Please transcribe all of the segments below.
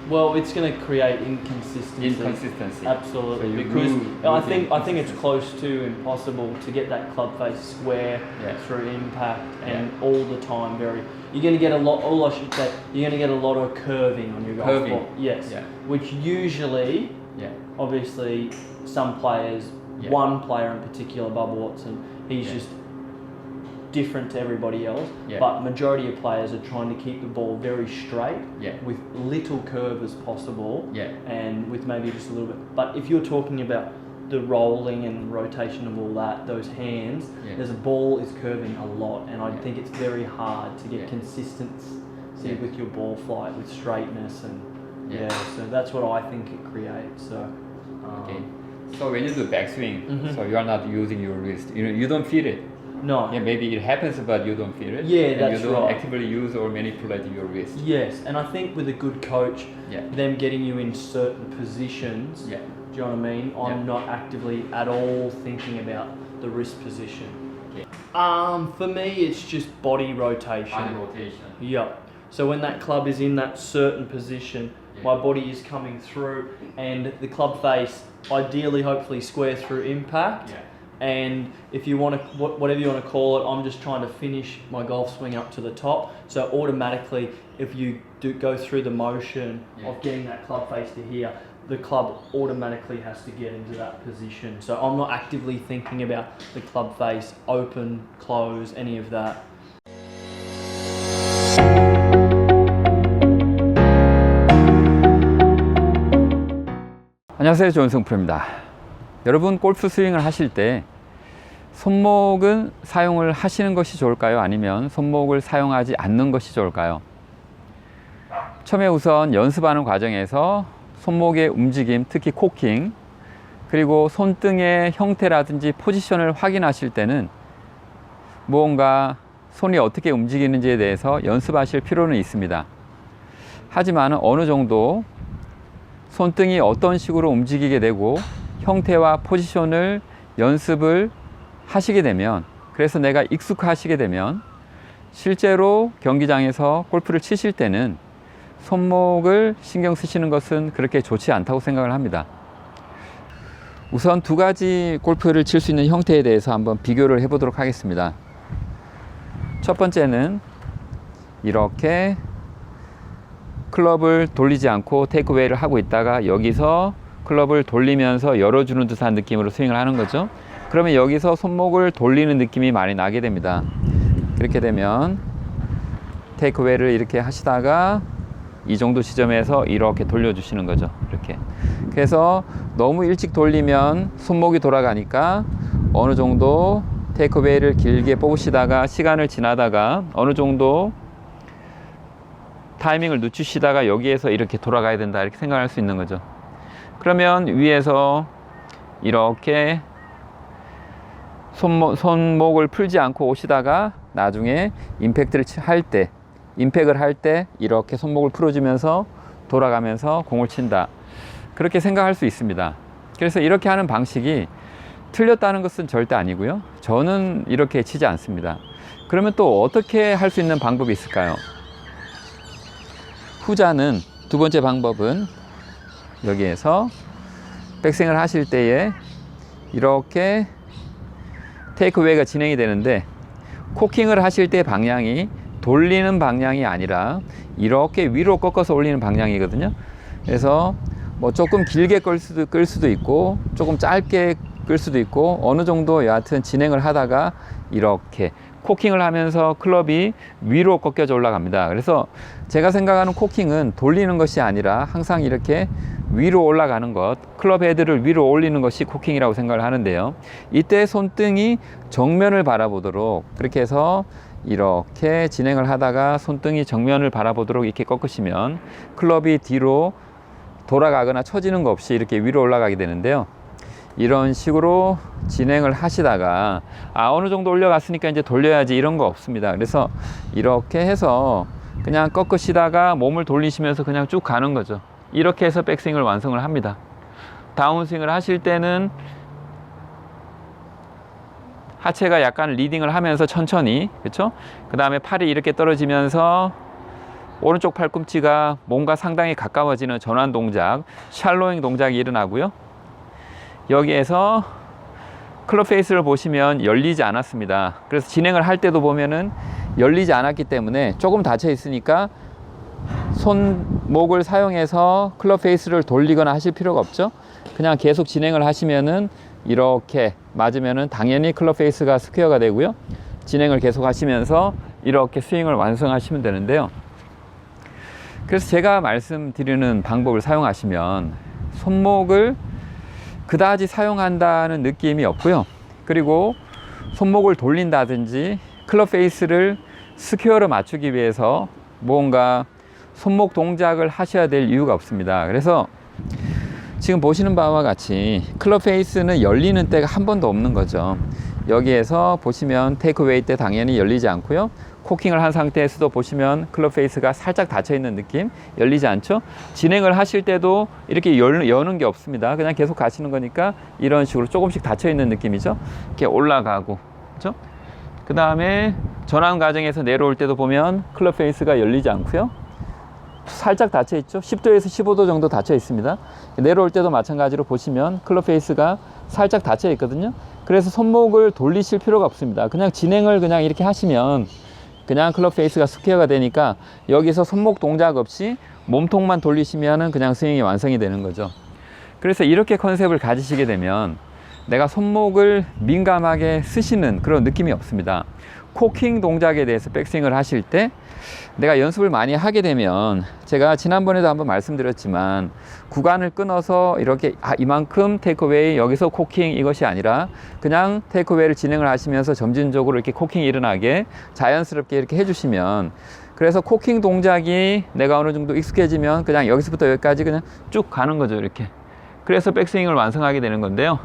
Well, it's going to create inconsistency. Inconsistency. Absolutely, So you because lose I think it's close to impossible to get that club face square through impact and all the time. You're going to get a lot. All I should say, you're going to get a lot of curving on your golf ball. Yes. Yeah. Which usually, obviously, some players, one player in particular, Bubba Watson, he's just different to everybody else, but majority of players are trying to keep the ball very straight with little curve as possible and with maybe just a little bit. But if you're talking about the rolling and rotation of all that, those hands, there's a ball is curving a lot, and I think it's very hard to get consistency with your ball flight, with straightness, and so that's what I think it creates. So so when you do backswing, so you are not using your wrist, you don't feel it. No. Yeah, maybe it happens, but you don't feel it. Yeah, that's right. You don't actively use or manipulate your wrist. Yes, and I think with a good coach, them getting you in certain positions, do you know what I mean? I'm not actively at all thinking about the wrist position. For me, it's just body rotation. Body rotation. Yeah. So when that club is in that certain position, my body is coming through, and the club face, ideally, hopefully, square through impact. And if you want to, whatever you want to call it, I'm just trying to finish my golf swing up to the top. So automatically, if you do go through the motion of getting that club face to here, the club automatically has to get into that position. So I'm not actively thinking about the club face, open, close, any of that. 안녕하세요, 조은성 프로입니다. 여러분 골프 스윙을 하실 때 손목은 사용을 하시는 것이 좋을까요? 아니면 손목을 사용하지 않는 것이 좋을까요? 처음에 우선 연습하는 과정에서 손목의 움직임, 특히 코킹, 그리고 손등의 형태라든지 포지션을 확인하실 때는 무언가 손이 어떻게 움직이는지에 대해서 연습하실 필요는 있습니다. 하지만 어느 정도 손등이 어떤 식으로 움직이게 되고 형태와 포지션을 연습을 하시게 되면, 그래서 내가 익숙하시게 되면 실제로 경기장에서 골프를 치실 때는 손목을 신경 쓰시는 것은 그렇게 좋지 않다고 생각을 합니다. 우선 두 가지 골프를 칠 수 있는 형태에 대해서 한번 비교를 해 보도록 하겠습니다. 첫 번째는 이렇게 클럽을 돌리지 않고 테이크웨이를 하고 있다가 여기서 클럽을 돌리면서 열어주는 듯한 느낌으로 스윙을 하는 거죠. 그러면 여기서 손목을 돌리는 느낌이 많이 나게 됩니다. 그렇게 되면 테이크웨이를 이렇게 하시다가 이 정도 지점에서 이렇게 돌려주시는 거죠. 이렇게. 그래서 너무 일찍 돌리면 손목이 돌아가니까 어느 정도 테이크웨이를 길게 뽑으시다가 시간을 지나다가 어느 정도 타이밍을 늦추시다가 여기에서 이렇게 돌아가야 된다, 이렇게 생각할 수 있는 거죠. 그러면 위에서 이렇게 손목을 풀지 않고 오시다가 나중에 임팩트를 할 때, 임팩을 할 때 이렇게 손목을 풀어주면서 돌아가면서 공을 친다, 그렇게 생각할 수 있습니다. 그래서 이렇게 하는 방식이 틀렸다는 것은 절대 아니고요, 저는 이렇게 치지 않습니다. 그러면 또 어떻게 할 수 있는 방법이 있을까요? 후자는, 두 번째 방법은 여기에서 백스윙을 하실 때에 이렇게 테이크웨이가 진행이 되는데 코킹을 하실 때 방향이 돌리는 방향이 아니라 이렇게 위로 꺾어서 올리는 방향이거든요. 그래서 뭐 조금 길게 끌 수도 있고 조금 짧게 끌 수도 있고 어느 정도 여하튼 진행을 하다가 이렇게 코킹을 하면서 클럽이 위로 꺾여져 올라갑니다. 그래서 제가 생각하는 코킹은 돌리는 것이 아니라 항상 이렇게 위로 올라가는 것, 클럽 헤드를 위로 올리는 것이 코킹이라고 생각을 하는데요. 이때 손등이 정면을 바라보도록, 그렇게 해서 이렇게 진행을 하다가 손등이 정면을 바라보도록 이렇게 꺾으시면 클럽이 뒤로 돌아가거나 처지는 것 없이 이렇게 위로 올라가게 되는데요. 이런 식으로 진행을 하시다가 어느 정도 올려갔으니까 이제 돌려야지, 이런 거 없습니다. 그래서 이렇게 해서 그냥 꺾으시다가 몸을 돌리시면서 그냥 쭉 가는 거죠. 이렇게 해서 백스윙을 완성을 합니다. 다운스윙을 하실 때는 하체가 약간 리딩을 하면서 천천히, 그렇죠? 그 다음에 팔이 이렇게 떨어지면서 오른쪽 팔꿈치가 몸과 상당히 가까워지는 전환 동작, 샬로잉 동작이 일어나고요. 여기에서 클럽 페이스를 보시면 열리지 않았습니다. 그래서 진행을 할 때도 보면은 열리지 않았기 때문에 조금 닫혀 있으니까 손목을 사용해서 클럽 페이스를 돌리거나 하실 필요가 없죠. 그냥 계속 진행을 하시면은 이렇게 맞으면은 당연히 클럽 페이스가 스퀘어가 되고요. 진행을 계속 하시면서 이렇게 스윙을 완성하시면 되는데요. 그래서 제가 말씀드리는 방법을 사용하시면 손목을 그다지 사용한다는 느낌이 없고요. 그리고 손목을 돌린다든지 클럽 페이스를 스퀘어로 맞추기 위해서 뭔가 손목 동작을 하셔야 될 이유가 없습니다. 그래서 지금 보시는 바와 같이 클럽 페이스는 열리는 때가 한 번도 없는 거죠. 여기에서 보시면 테이크웨이 때 당연히 열리지 않고요. 코킹을 한 상태에서도 보시면 클럽 페이스가 살짝 닫혀 있는 느낌, 열리지 않죠. 진행을 하실 때도 이렇게 여는 게 없습니다. 그냥 계속 가시는 거니까 이런 식으로 조금씩 닫혀 있는 느낌이죠. 이렇게 올라가고, 그렇죠? 그 다음에 전환 과정에서 내려올 때도 보면 클럽 페이스가 열리지 않고요. 살짝 닫혀 있죠. 10도에서 15도 정도 닫혀 있습니다. 내려올 때도 마찬가지로 보시면 클럽 페이스가 살짝 닫혀 있거든요. 그래서 손목을 돌리실 필요가 없습니다. 그냥 진행을 그냥 이렇게 하시면 그냥 클럽 페이스가 스퀘어가 되니까 여기서 손목 동작 없이 몸통만 돌리시면은 그냥 스윙이 완성이 되는 거죠. 그래서 이렇게 컨셉을 가지시게 되면 내가 손목을 민감하게 쓰시는 그런 느낌이 없습니다. 코킹 동작에 대해서 백스윙을 하실 때 내가 연습을 많이 하게 되면 제가 지난번에도 한번 말씀드렸지만 구간을 끊어서 이렇게 이만큼 테이크어웨이 여기서 코킹 이것이 아니라 그냥 테이크어웨이를 진행을 하시면서 점진적으로 이렇게 코킹이 일어나게 자연스럽게 이렇게 해주시면 그래서 코킹 동작이 내가 어느 정도 익숙해지면 그냥 여기서부터 여기까지 그냥 쭉 가는 거죠. 이렇게. 그래서 백스윙을 완성하게 되는 건데요.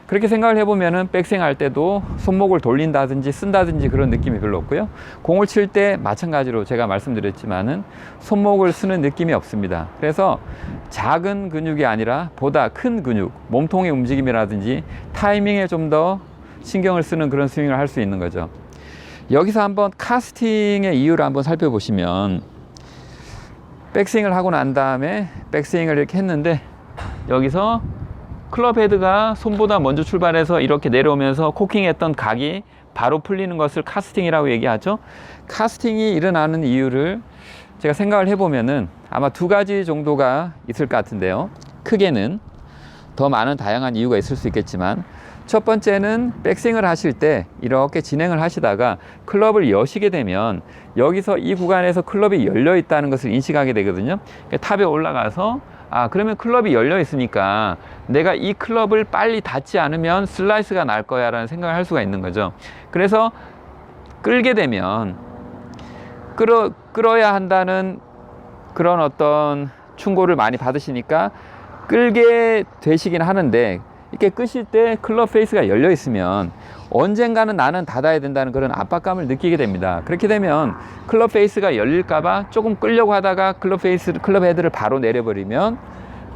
그렇게 생각을 해보면은 백스윙 할 때도 손목을 돌린다든지 쓴다든지 그런 느낌이 별로 없고요. 공을 칠 때 마찬가지로 제가 말씀드렸지만은 손목을 쓰는 느낌이 없습니다. 그래서 작은 근육이 아니라 보다 큰 근육, 몸통의 움직임이라든지 타이밍에 좀 더 신경을 쓰는 그런 스윙을 할 수 있는 거죠. 여기서 한번 카스팅의 이유를 한번 살펴보시면 백스윙을 하고 난 다음에 백스윙을 이렇게 했는데 여기서 클럽 헤드가 손보다 먼저 출발해서 이렇게 내려오면서 코킹했던 각이 바로 풀리는 것을 카스팅이라고 얘기하죠. 카스팅이 일어나는 이유를 제가 생각을 해보면은 아마 두 가지 정도가 있을 것 같은데요. 크게는 더 많은 다양한 이유가 있을 수 있겠지만 첫 번째는 백스윙을 하실 때 이렇게 진행을 하시다가 클럽을 여시게 되면 여기서 이 구간에서 클럽이 열려 있다는 것을 인식하게 되거든요. 탑에 올라가서 그러면 클럽이 열려 있으니까 내가 이 클럽을 빨리 닫지 않으면 슬라이스가 날 거야 라는 생각을 할 수가 있는 거죠. 그래서 끌게 되면 끌어야 한다는 그런 어떤 충고를 많이 받으시니까 끌게 되시긴 하는데 이렇게 끄실 때 클럽 페이스가 열려 있으면 언젠가는 나는 닫아야 된다는 그런 압박감을 느끼게 됩니다. 그렇게 되면 클럽 페이스가 열릴까봐 조금 끌려고 하다가 클럽 헤드를 바로 내려버리면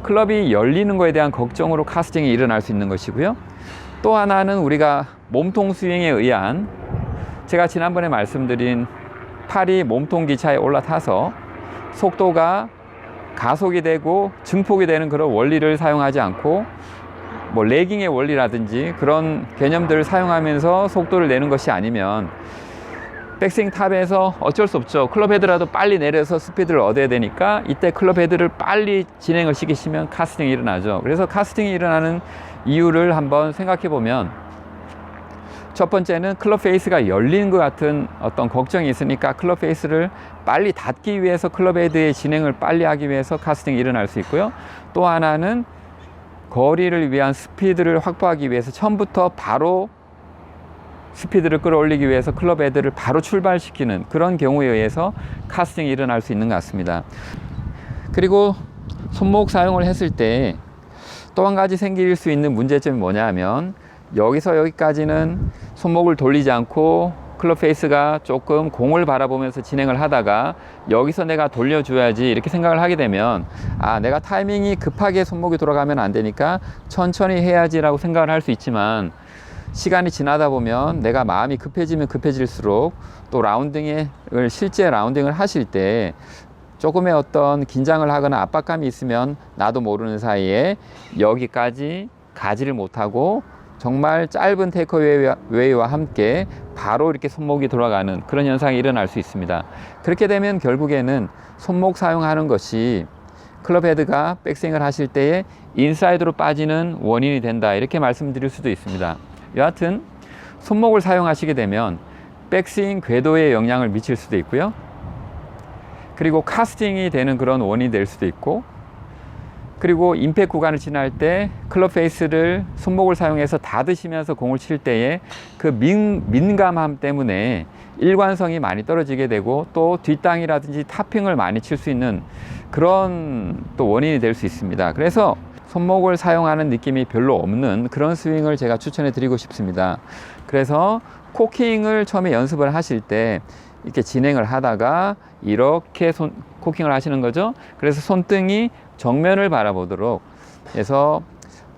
클럽이 열리는 거에 대한 걱정으로 카스팅이 일어날 수 있는 것이고요. 또 하나는 우리가 몸통 스윙에 의한 제가 지난번에 말씀드린 팔이 몸통 기차에 올라타서 속도가 가속이 되고 증폭이 되는 그런 원리를 사용하지 않고 뭐 레깅의 원리라든지 그런 개념들을 사용하면서 속도를 내는 것이 아니면 백스윙 탑에서 어쩔 수 없죠. 클럽 헤드라도 빨리 내려서 스피드를 얻어야 되니까 이때 클럽 헤드를 빨리 진행을 시키시면 카스팅이 일어나죠. 그래서 카스팅이 일어나는 이유를 한번 생각해 보면 첫 번째는 클럽 페이스가 열리는 것 같은 어떤 걱정이 있으니까 클럽 페이스를 빨리 닫기 위해서 클럽 헤드의 진행을 빨리 하기 위해서 카스팅이 일어날 수 있고요. 또 하나는 거리를 위한 스피드를 확보하기 위해서 처음부터 바로 스피드를 끌어올리기 위해서 클럽 헤드를 바로 출발시키는 그런 경우에 의해서 카스팅이 일어날 수 있는 것 같습니다. 그리고 손목 사용을 했을 때 또 한 가지 생길 수 있는 문제점이 뭐냐 하면 여기서 여기까지는 손목을 돌리지 않고 클럽 페이스가 조금 공을 바라보면서 진행을 하다가 여기서 내가 돌려줘야지 이렇게 생각을 하게 되면 내가 타이밍이 급하게 손목이 돌아가면 안 되니까 천천히 해야지 라고 생각을 할 수 있지만 시간이 지나다 보면 내가 마음이 급해지면 급해질수록 또 실제 라운딩을 하실 때 조금의 어떤 긴장을 하거나 압박감이 있으면 나도 모르는 사이에 여기까지 가지를 못하고 정말 짧은 테이크웨이와 함께 바로 이렇게 손목이 돌아가는 그런 현상이 일어날 수 있습니다. 그렇게 되면 결국에는 손목 사용하는 것이 클럽 헤드가 백스윙을 하실 때에 인사이드로 빠지는 원인이 된다, 이렇게 말씀드릴 수도 있습니다. 여하튼 손목을 사용하시게 되면 백스윙 궤도에 영향을 미칠 수도 있고요, 그리고 카스팅이 되는 그런 원인이 될 수도 있고, 그리고 임팩 구간을 지날 때 클럽 페이스를 손목을 사용해서 닫으시면서 공을 칠 때에 그 민감함 때문에 일관성이 많이 떨어지게 되고 또 뒷땅이라든지 탑핑을 많이 칠 수 있는 그런 또 원인이 될 수 있습니다. 그래서 손목을 사용하는 느낌이 별로 없는 그런 스윙을 제가 추천해 드리고 싶습니다. 그래서 코킹을 처음에 연습을 하실 때 이렇게 진행을 하다가 이렇게 코킹을 하시는 거죠. 그래서 손등이 정면을 바라보도록 해서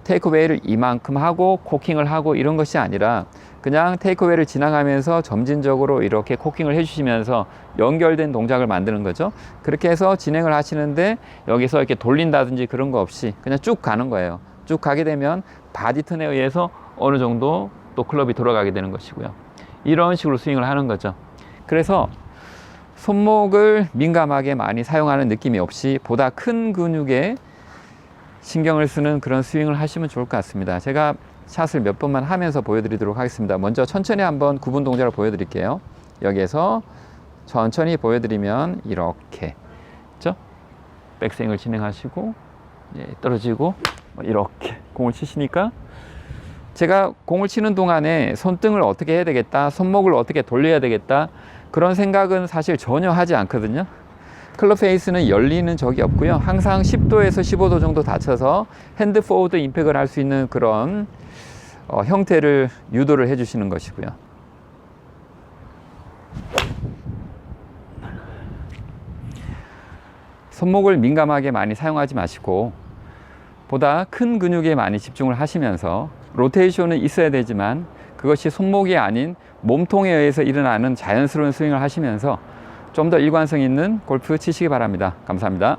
테이크웨이를 이만큼 하고 코킹을 하고 이런 것이 아니라 그냥 테이크웨이를 지나가면서 점진적으로 이렇게 코킹을 해주시면서 연결된 동작을 만드는 거죠. 그렇게 해서 진행을 하시는데 여기서 이렇게 돌린다든지 그런 거 없이 그냥 쭉 가는 거예요. 쭉 가게 되면 바디 턴에 의해서 어느 정도 또 클럽이 돌아가게 되는 것이고요. 이런 식으로 스윙을 하는 거죠. 그래서 손목을 민감하게 많이 사용하는 느낌이 없이 보다 큰 근육에 신경을 쓰는 그런 스윙을 하시면 좋을 것 같습니다. 제가 샷을 몇 번만 하면서 보여드리도록 하겠습니다. 먼저 천천히 한번 구분 동작을 보여드릴게요. 여기에서 천천히 보여드리면 이렇게, 그렇죠? 백스윙을 진행하시고 떨어지고 이렇게 공을 치시니까 제가 공을 치는 동안에 손등을 어떻게 해야 되겠다, 손목을 어떻게 돌려야 되겠다, 그런 생각은 사실 전혀 하지 않거든요. 클럽 페이스는 열리는 적이 없고요. 항상 10도에서 15도 정도 닫혀서 핸드 포워드 임팩을 할 수 있는 그런 형태를 유도를 해 주시는 것이고요. 손목을 민감하게 많이 사용하지 마시고 보다 큰 근육에 많이 집중을 하시면서 로테이션은 있어야 되지만 그것이 손목이 아닌 몸통에 의해서 일어나는 자연스러운 스윙을 하시면서 좀 더 일관성 있는 골프 치시기 바랍니다. 감사합니다.